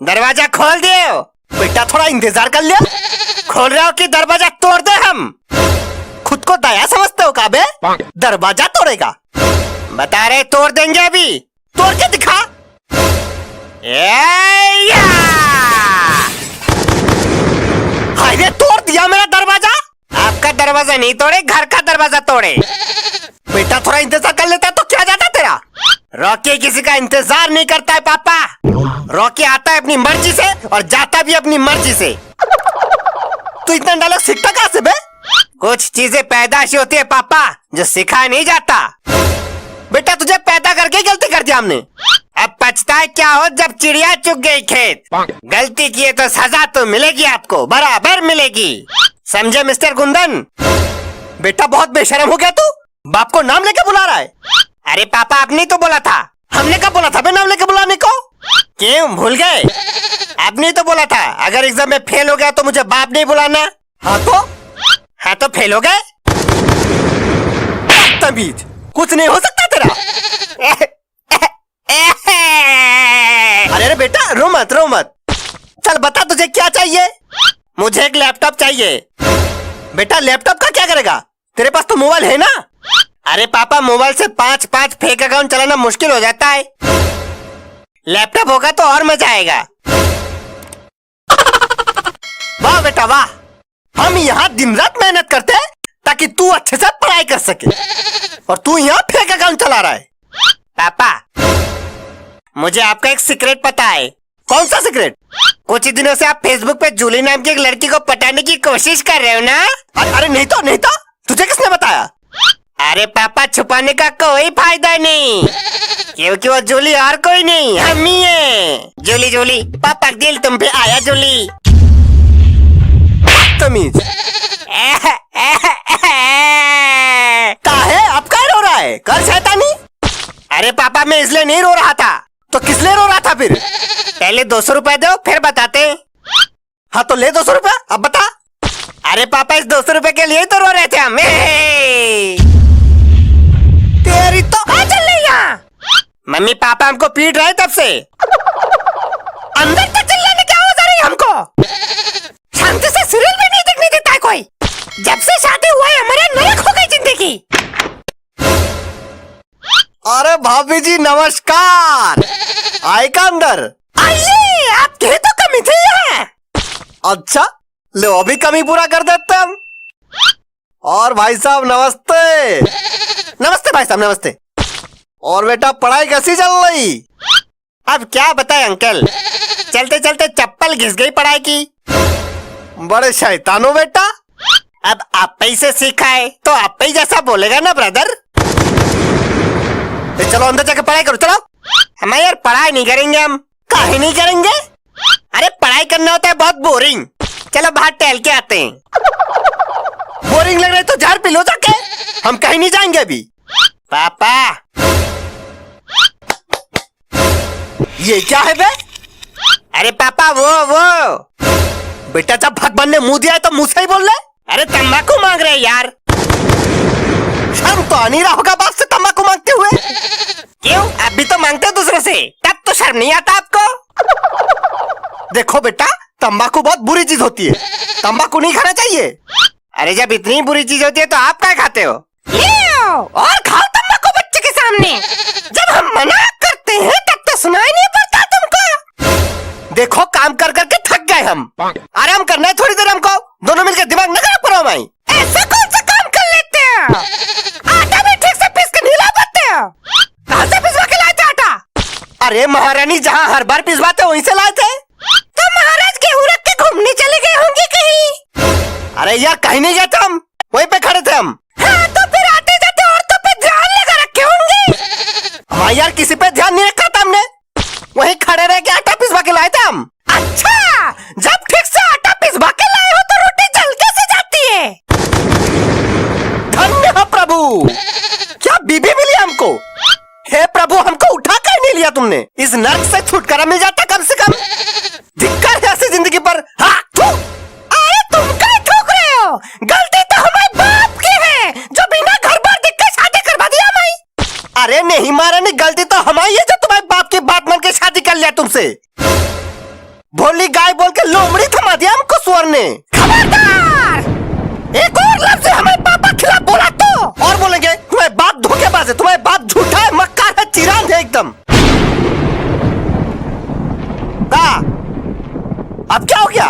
दरवाजा खोल दिए हो। बेटा थोड़ा इंतजार कर लिया। खोल रहे हो कि दरवाजा तोड़ दे हम? खुद को दया समझते हो का बे? दरवाजा तोड़ेगा? बता रहे तोड़ देंगे अभी। तोड़ के दिखा। हाय रे, तोड़ दिया मेरा दरवाजा। आपका दरवाजा नहीं तोड़े, घर का दरवाजा तोड़े। बेटा थोड़ा इंतजार कर लेता तो क्या जाता तेरा? रॉकी किसी का इंतजार नहीं करता है पापा। रॉकी आता है अपनी मर्जी से और जाता भी अपनी मर्जी से। तू इतना डायलॉग सीखता कहाँ से बे? कुछ चीजें पैदाशी होती है पापा, जो सिखाया नहीं जाता। बेटा तुझे पैदा करके गलती कर दिया हमने। अब पछताए क्या हो जब चिड़िया चुग गई खेत। गलती की है तो सजा तो मिलेगी आपको, बराबर मिलेगी। समझे मिस्टर गुंदन? बेटा बहुत बेशरम हो गया तू। बाप को नाम लेके बुला रहा है। अरे पापा आपने तो बोला था। हमने कब बोला था बे नाम लेके बुलाने को? क्यों भूल गए? आपने तो बोला था अगर एग्जाम में फेल हो गया तो मुझे बाप नहीं बुलाना। हाँ तो फेल हो गए। तमीज, कुछ नहीं हो सकता तेरा। अरे बेटा रो मत रो मत। चल बता तुझे क्या चाहिए? मुझे एक लैपटॉप चाहिए। बेटा लैपटॉप का क्या करेगा? तेरे पास तो मोबाइल है ना। अरे पापा मोबाइल से 5 फेक अकाउंट चलाना मुश्किल हो जाता है। लैपटॉप होगा तो और मजा आएगा। वाह बेटा वाह, हम यहाँ दिन रात मेहनत करते हैं ताकि तू अच्छे से पढ़ाई कर सके, और तू यहाँ फेक अकाउंट चला रहा है। पापा मुझे आपका एक सीक्रेट पता है। कौन सा सीक्रेट? कुछ ही दिनों से आप फेसबुक पे जूली नाम की एक लड़की को पटाने की कोशिश कर रहे हो ना? अरे नहीं तो तुझे किसने बताया? अरे पापा छुपाने का कोई फायदा नहीं, क्योंकि वो जूली और कोई नहीं हम ही है। जूली पापा दिल तुम पे आया जूली। तमीज। काहे अब क्या रो रहा है? कर शैतानी। अरे पापा मैं इसलिए नहीं रो रहा था। तो किस लिए रो रहा था फिर? पहले 200 रुपए दो फिर बताते। हाँ तो ले 200 रुपए, अब बता। अरे पापा इस 200 रुपए के लिए तो रो रहे थे हम। तेरी तो कहाँ चल रही है? मम्मी पापा हमको पीट रहे तब से। अंदर तक चिल्लाने क्या आवाज आ रही है हमको? शांति से सीरियल भी नहीं देखने देता है कोई। जब से शादी हुआ है हमारे नरक हो गई जिंदगी। अरे भाभी जी नमस्कार। आए का अंदर? आइए, आपकी तो कमी थी है। अच्छा लो अभी कमी पूरा कर देते हम। और भाई साहब नमस्ते। नमस्ते भाई साहब नमस्ते। और बेटा पढ़ाई कैसी चल रही? अब क्या बताए अंकल, चलते चलते चप्पल घिस गई पढ़ाई की। बड़े शैतान हो बेटा। अब आप ही से सीखा है तो आप ही जैसा बोलेगा ना ब्रदर। चलो अंदर जाके पढ़ाई करो चलो। हम यार पढ़ाई नहीं करेंगे हम। काहे नहीं करेंगे? अरे पढ़ाई करना होता है बहुत बोरिंग। चलो बाहर टहल के आते हैं। बोरिंग लग रहा है तो झाड़ पी लो जाके। हम कहीं नहीं जाएंगे अभी। पापा ये क्या है बे? अरे पापा वो बेटा जब भगवान ने मुंह दिया है तो मुंह से ही बोल रहे। अरे तंबाकू मांग रहे यार। शर्म तो आ नहीं रहा होगा बाप से तंबाकू मांगते हुए। क्यों अभी तो मांगते दूसरे से, तब तो शर्म नहीं आता आपको? देखो बेटा तंबाकू बहुत बुरी चीज होती है, तंबाकू नहीं खाना चाहिए। अरे जब इतनी बुरी चीज होती है तो आप क्या खाते हो? और खाओ तंबाकू बच्चे के सामने। जब हम मना करते हैं तब तो सुनाई नहीं पड़ता तुमको। देखो काम कर करके थक गए हम, आराम करना है थोड़ी देर हमको। दोनों मिलकर दिमाग न खराब करो भाई। ऐसा कौन सा काम कर लेते हैं? आटा भी ठीक से पीस के नहीं ला पाते हो। कहाँ से पिसवा के लाए थे आटा? अरे महारानी जहाँ हर बार पिसवाते वहीं से लाए थे। तो महाराज गेहूं रख के घूमने चले गए होंगे कहीं। अरे यार कहीं नहीं गए थे हम, वहीं पे खड़े थे हम। हाँ तो फिर आते जाते औरतों पे ध्यान लगा रखे होंगे। हाँ यार किसी पे ध्यान नहीं रखा था हमने, वहीं खड़े रह के आटा पिसवा के लाए थे हम। अच्छा जब ठीक से आटा पिसवा के लाए हो तो रोटी जल कैसे जाती है? धन्य हो प्रभु, क्या बीबी मिली हमको। हे प्रभु हमको उठा कर नहीं लिया तुमने। इस नर्क से छुटकारा मिल जाता कम से कम। धिक्कार है ऐसी जिंदगी पर। हाँ अरे तुम क्या ठोक रहे हो? गलती तो हमारे बाप की है जो बिना घर बार देख के शादी करवा दिया हमारी। अरे नहीं महारानी गलती तो हमारी है जो तुम्हारे बाप की बात मान के शादी कर लिया तुमसे। भोली गाय बोल के लोमड़ी थमा दिया हमको स्वर ने। खबरदार, एक और लफ्ज हमारे पापा खिलाफ बोला तो और बोलेंगे तुम्हारे बाप धोखेबाज है, तुम्हारे बाप झूठा है, मक्कार है, चिरांद है एकदम। अब क्या हो गया?